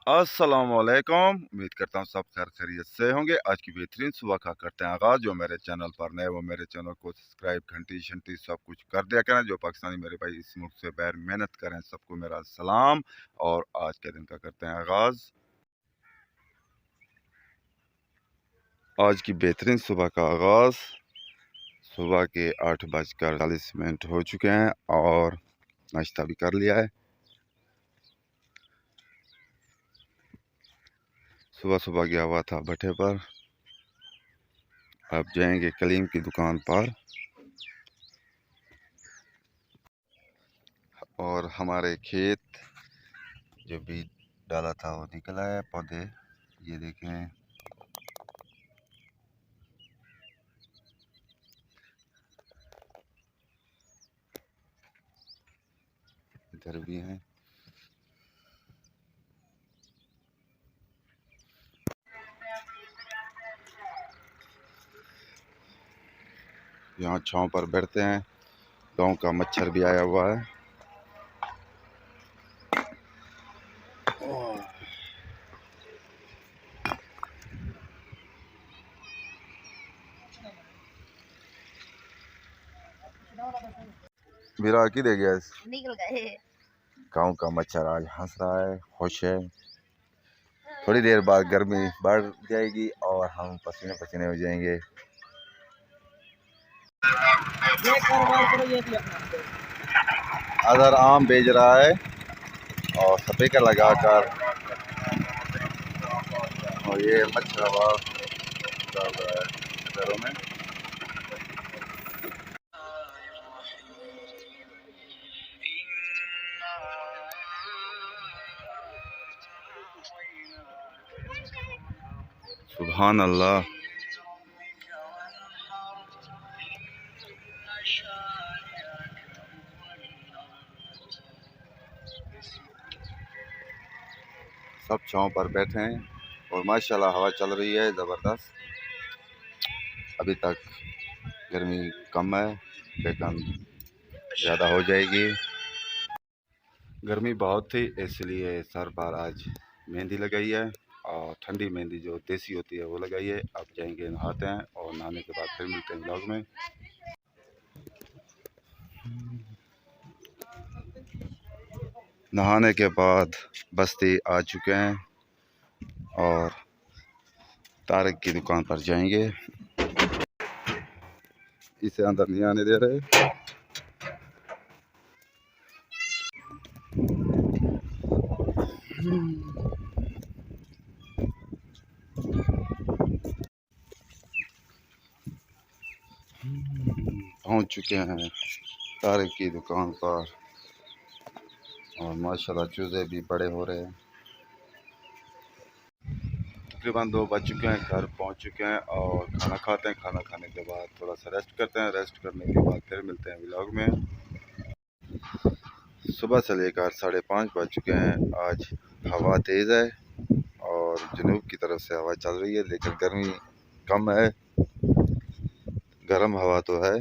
अस्सलामुअलैकुम। उम्मीद करता हूँ सब खैर खैरियत से होंगे। आज की बेहतरीन सुबह का करते हैं आगाज़। जो मेरे चैनल पर नए वो मेरे चैनल को सब्सक्राइब घंटी शंटी सब कुछ कर दिया करें। जो पाकिस्तानी मेरे भाई इस मुल्क से बाहर मेहनत करें सबको मेरा सलाम। और आज के दिन का करते हैं आगाज़। आज की बेहतरीन सुबह का आगाज़ सुबह के 8:40 हो चुके हैं और नाश्ता भी कर लिया है। सुबह सुबह गया हुआ था भट्टे पर, अब जाएंगे कलीम की दुकान पर। और हमारे खेत जो बीज डाला था वो निकला है, पौधे ये देखें। इधर भी हैं। यहाँ छांव पर बैठते हैं। गांव का मच्छर भी आया हुआ है। बिरा की दे गया निकल गए। गांव का मच्छर आज हंस रहा है, खुश है। थोड़ी देर बाद गर्मी बढ़ जाएगी और हम पसीने पसीने हो जाएंगे। अदर आम बेच रहा है और स्पीकर लगाकर, और ये मच्छर आवाज कर रहा है घरों में। सुभान अल्लाह। सब छांव पर बैठे हैं और माशाल्लाह हवा चल रही है ज़बरदस्त। अभी तक गर्मी कम है लेकिन ज़्यादा हो जाएगी। गर्मी बहुत थी इसलिए सर पर आज मेहंदी लगाई है और ठंडी मेहंदी जो देसी होती है वो लगाई है। अब जाएंगे नहाते हैं और नहाने के बाद फिर मिलते हैं व्लॉग में। नहाने के बाद बस्ती आ चुके हैं और तारक की दुकान पर जाएंगे। इसे अंदर नहीं आने दे रहे। पहुंच चुके हैं तारक की दुकान पर और माशाल्लाह चूजे भी बड़े हो रहे हैं। तकरीबन 2 बज चुके हैं, घर पहुंच चुके हैं और खाना खाते हैं। खाना खाने के बाद थोड़ा सा रेस्ट करते हैं। रेस्ट करने के बाद फिर मिलते हैं व्लॉग में। सुबह से लेकर 5:30 बज चुके हैं। आज हवा तेज़ है और जनूब की तरफ से हवा चल रही है लेकिन गर्मी कम है। गर्म हवा तो है।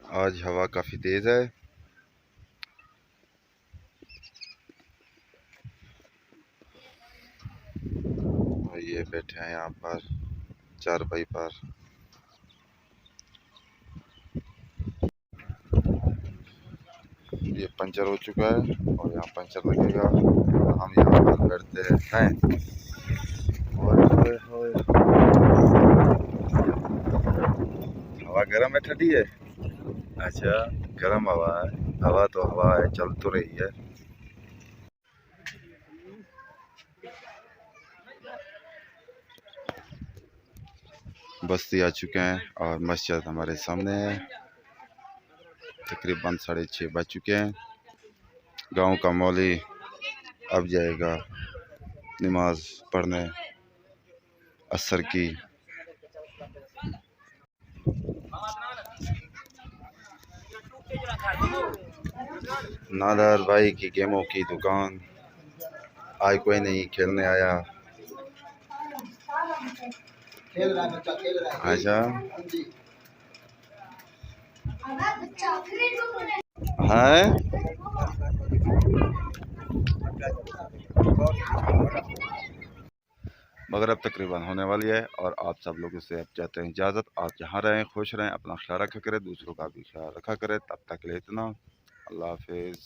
आज हवा काफ़ी तेज़ है। और ये बैठे हैं यहाँ पर चारपाई पर। ये पंचर हो चुका है और यहाँ पंचर लगेगा। हम यहाँ पर बैठते हैं। हवा गर्म है ठंडी है? अच्छा गर्म हवा है। हवा तो हवा है, चल तो रही है। बस्ती आ चुके हैं और मस्जिद हमारे सामने है। तकरीबन 6:30 बज चुके हैं। गांव का मौली अब जाएगा नमाज पढ़ने असर की। नादर भाई की गेमों की दुकान। आज कोई नहीं खेलने आया। अच्छा है मगरब तकरीबन होने वाली है और आप सब लोगों से अब चाहते हैं इजाज़त। आप जहाँ रहें खुश रहें, अपना ख्याल रखा करें, दूसरों का भी ख्याल रखा करें। तब तक के लिए इतना, अल्लाह हाफिज़।